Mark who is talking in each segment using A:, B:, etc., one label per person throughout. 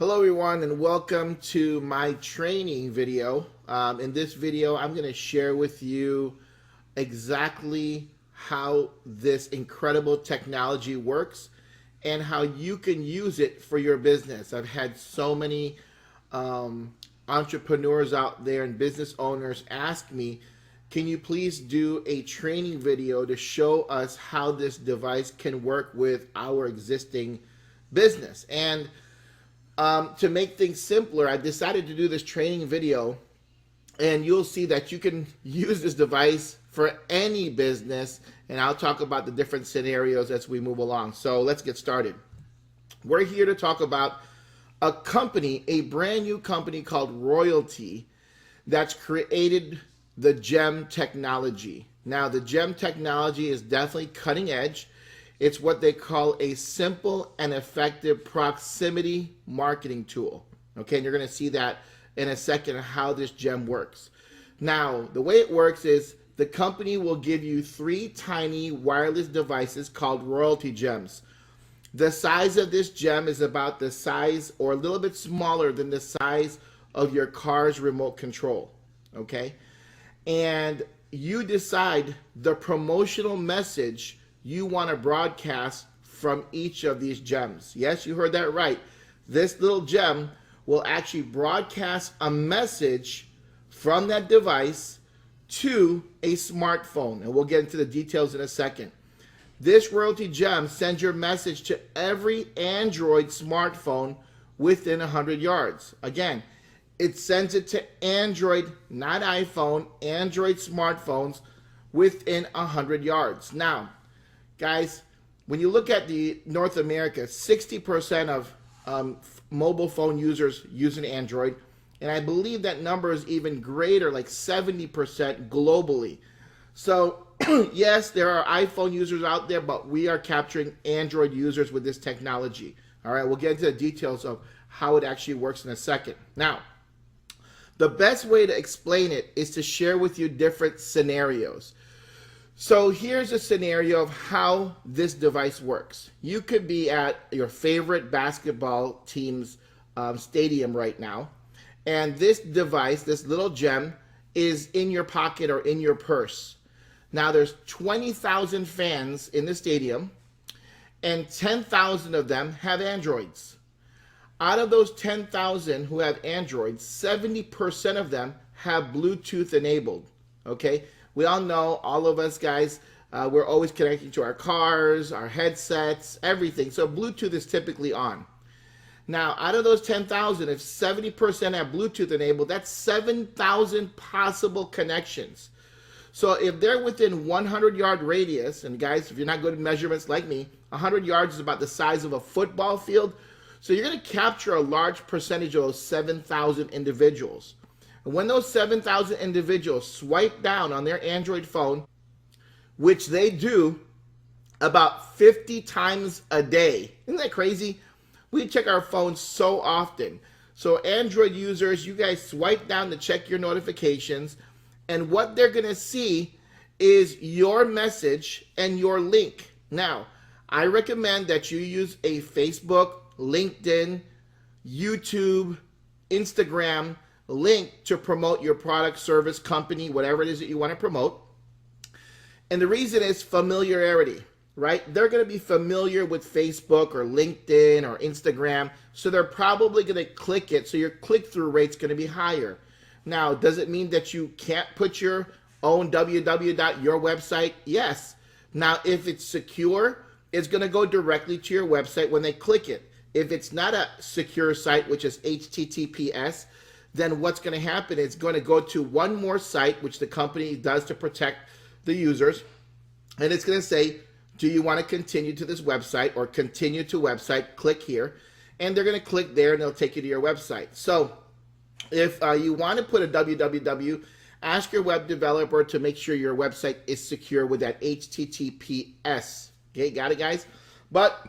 A: Hello everyone and welcome to my training video. In this video I'm going to share with you exactly how this incredible technology works and how you can use it for your business. I've had so many entrepreneurs out there and business owners ask me, can you please do a training video to show us how this device can work with our existing business? And to make things simpler, I decided to do this training video, and you'll see that you can use this device for any business, and I'll talk about the different scenarios as we move along. So let's get started. We're here to talk about a company, a brand new company called Royaltie that's created the GEM technology. Now, the GEM technology is definitely cutting edge. It's what they call a simple and effective proximity marketing tool. Okay, and you're going to see that in a second how this GEM works. Now, the way it works is the company will give you 3 tiny wireless devices called Royaltie Gems. The size of this gem is about the size or a little bit smaller than the size of your car's remote control. Okay, and you decide the promotional message you want to broadcast from each of these gems. Yes, you heard that right. This little gem will actually broadcast a message from that device to a smartphone, and we'll get into the details in a second. This Royaltie Gem sends your message to every Android smartphone within 100 yards. Again, it sends it to Android, not iPhone, Android smartphones within 100 yards. Now, guys, when you look at the North America, 60% of mobile phone users use an Android, and I believe that number is even greater, like 70% globally. So yes, there are iPhone users out there, but we are capturing Android users with this technology. All right, we'll get into the details of how it actually works in a second. Now, the best way to explain it is to share with you different scenarios. So here's a scenario of how this device works. You could be at your favorite basketball team's stadium right now, and this device, this little gem, is in your pocket or in your purse. Now there's 20,000 fans in the stadium, and 10,000 of them have Androids. Out of those 10,000 who have Androids, 70% of them have Bluetooth enabled. Okay? We all know, all of us guys, we're always connecting to our cars, our headsets, everything. So Bluetooth is typically on. Now, out of those 10,000, if 70% have Bluetooth enabled, that's 7,000 possible connections. So if they're within 100-yard radius, and guys, if you're not good at measurements like me, 100 yards is about the size of a football field. So you're going to capture a large percentage of those 7,000 individuals. And when those 7,000 individuals swipe down on their Android phone, which they do about 50 times a day. Isn't that crazy? We check our phones so often. So Android users, you guys swipe down to check your notifications, and what they're going to see is your message and your link. Now, I recommend that you use a Facebook, LinkedIn, YouTube, Instagram link to promote your product, service, company, whatever it is that you want to promote. And the reason is familiarity, right? They're going to be familiar with Facebook or LinkedIn or Instagram, so they're probably going to click it, so your click-through rate's going to be higher. Now, does it mean that you can't put your own www.your website? Yes. Now, if it's secure, it's going to go directly to your website when they click it. If it's not a secure site, which is HTTPS, then what's going to happen is it's going to go to one more site, which the company does to protect the users, and it's going to say, do you want to continue to this website or continue to website? Click here, and they're going to click there, and they'll take you to your website. So if you want to put a www, ask your web developer to make sure your website is secure with that HTTPS. Okay, got it, guys? But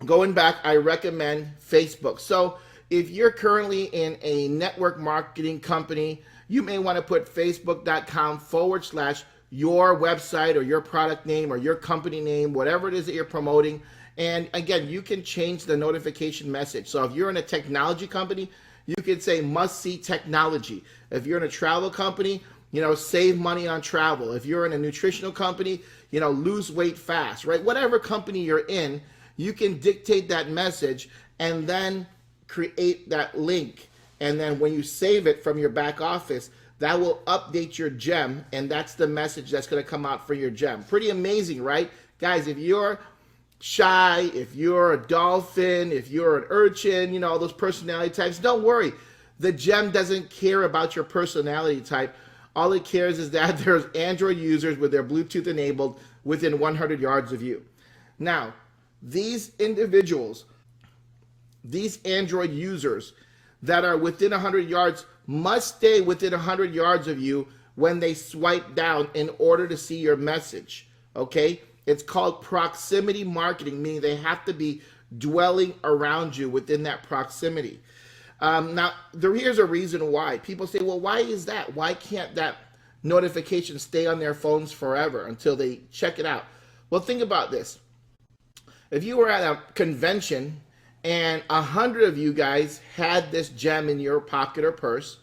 A: going back, I recommend Facebook. So if you're currently in a network marketing company, you may want to put facebook.com/your website or your product name or your company name, whatever it is that you're promoting, And again, you can change the notification message. So if you're in a technology company, you could say must see technology. If you're in a travel company, save money on travel. If you're in a nutritional company, lose weight fast, right? Whatever company you're in, you can dictate that message and then create that link. And then when you save it from your back office, that will update your gem, and that's the message that's going to come out for your gem. Pretty amazing, right? Guys, if you're shy, if you're a dolphin, if you're an urchin, all those personality types, don't worry. The gem doesn't care about your personality type. All it cares is that there's Android users with their Bluetooth enabled within 100 yards of you. Now, these individuals, these Android users that are within 100 yards must stay within 100 yards of you when they swipe down in order to see your message, okay? It's called proximity marketing, meaning they have to be dwelling around you within that proximity. Now, here's a reason why. People say, well, why is that? Why can't that notification stay on their phones forever until they check it out? Well, think about this. If you were at a convention and 100 of you guys had this gem in your pocket or purse,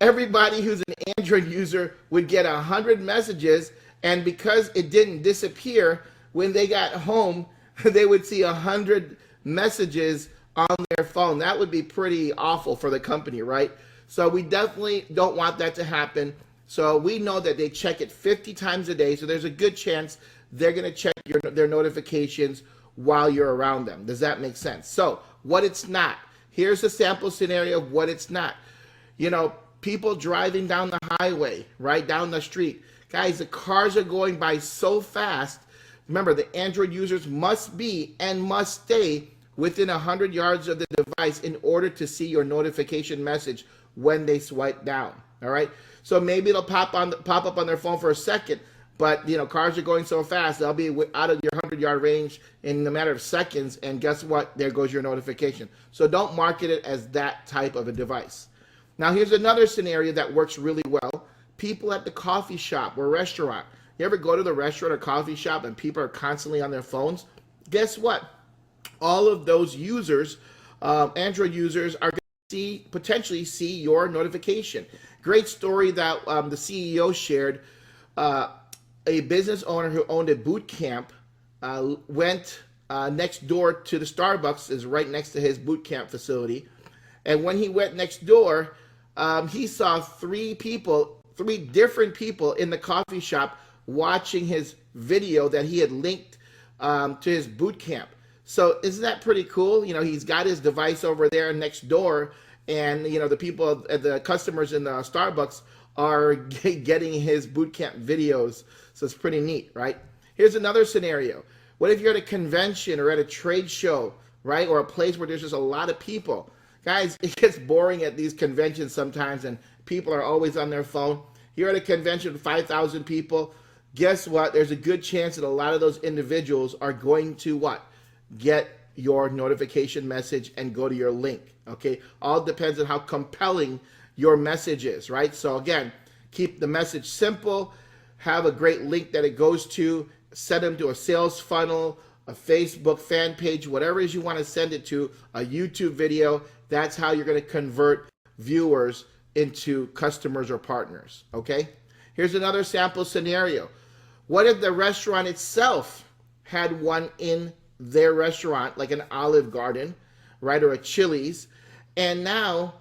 A: everybody who's an Android user would get 100 messages, and because it didn't disappear, when they got home, they would see 100 messages on their phone. That would be pretty awful for the company, right? So we definitely don't want that to happen. So we know that they check it 50 times a day, so there's a good chance they're going to check their notifications while you're around them. Does that make sense? So what it's not. Here's a sample scenario of what it's not. People driving down the highway, right down the street. Guys, the cars are going by so fast. Remember, the Android users must be and must stay within 100 yards of the device in order to see your notification message when they swipe down. All right. So maybe it'll pop up on their phone for a second, but cars are going so fast, they'll be out of your 100-yard range in a matter of seconds. And guess what? There goes your notification. So don't market it as that type of a device. Now, here's another scenario that works really well. People at the coffee shop or restaurant. You ever go to the restaurant or coffee shop and people are constantly on their phones? Guess what? All of those users, Android users, are going to potentially see your notification. Great story that the CEO shared. A business owner who owned a boot camp went next door to the Starbucks, is right next to his boot camp facility. And when he went next door, he saw three different people in the coffee shop watching his video that he had linked to his boot camp. So isn't that pretty cool? He's got his device over there next door, and the customers in the Starbucks are getting his boot camp videos. So it's pretty neat, right? Here's another scenario. What if you're at a convention or at a trade show, right? Or a place where there's just a lot of people. Guys, it gets boring at these conventions sometimes, and people are always on their phone. You're at a convention with 5,000 people. Guess what? There's a good chance that a lot of those individuals are going to what? Get your notification message and go to your link, okay? All depends on how compelling your message is, right? So again, keep the message simple, have a great link that it goes to, send them to a sales funnel, a Facebook fan page, whatever it is you want to send it to, a YouTube video. That's how you're going to convert viewers into customers or partners, okay? Here's another sample scenario. What if the restaurant itself had one in their restaurant, like an Olive Garden, right, or a Chili's, and now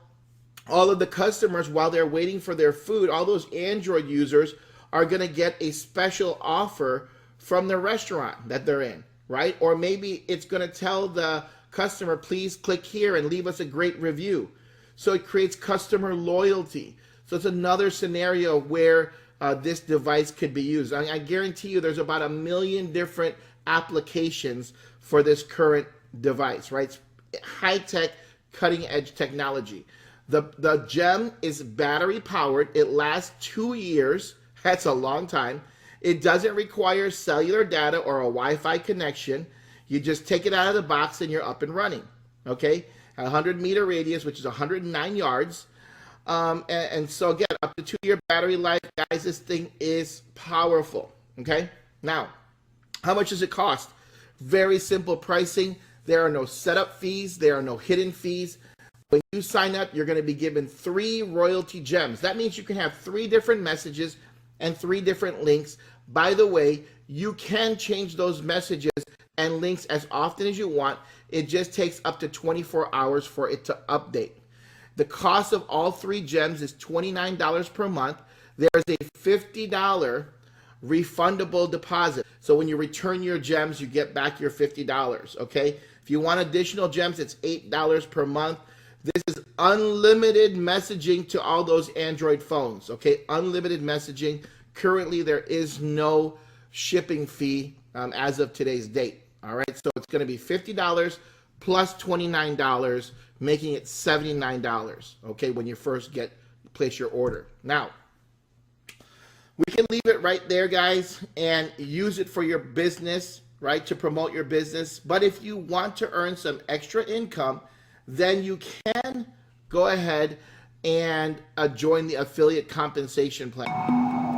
A: all of the customers, while they're waiting for their food, all those Android users are going to get a special offer from the restaurant that they're in, right? Or maybe it's going to tell the customer, please click here and leave us a great review. So it creates customer loyalty. So it's another scenario where this device could be used. I guarantee you there's about 1 million different applications for this current device, right? It's high-tech, cutting-edge technology. The GEM is battery powered. It lasts 2 years. That's a long time. It doesn't require cellular data or a Wi-Fi connection. You just take it out of the box and you're up and running, okay? A 100-meter radius, which is 109 yards. And so again, up to 2-year battery life, guys, this thing is powerful, okay? Now, how much does it cost? Very simple pricing. There are no setup fees. There are no hidden fees. When you sign up, you're going to be given 3 royalty gems. That means you can have 3 different messages and 3 different links. By the way, you can change those messages and links as often as you want. It just takes up to 24 hours for it to update. The cost of all 3 gems is $29 per month. There's a $50 refundable deposit. So when you return your gems, you get back your $50, okay? If you want additional gems, it's $8 per month. This is unlimited messaging to all those Android phones, okay? Unlimited messaging. Currently, there is no shipping fee as of today's date, all right? So it's going to be $50 plus $29, making it $79, okay, when you first place your order. Now, we can leave it right there, guys, and use it for your business, right, to promote your business. But if you want to earn some extra income, then you can go ahead and join the affiliate compensation plan.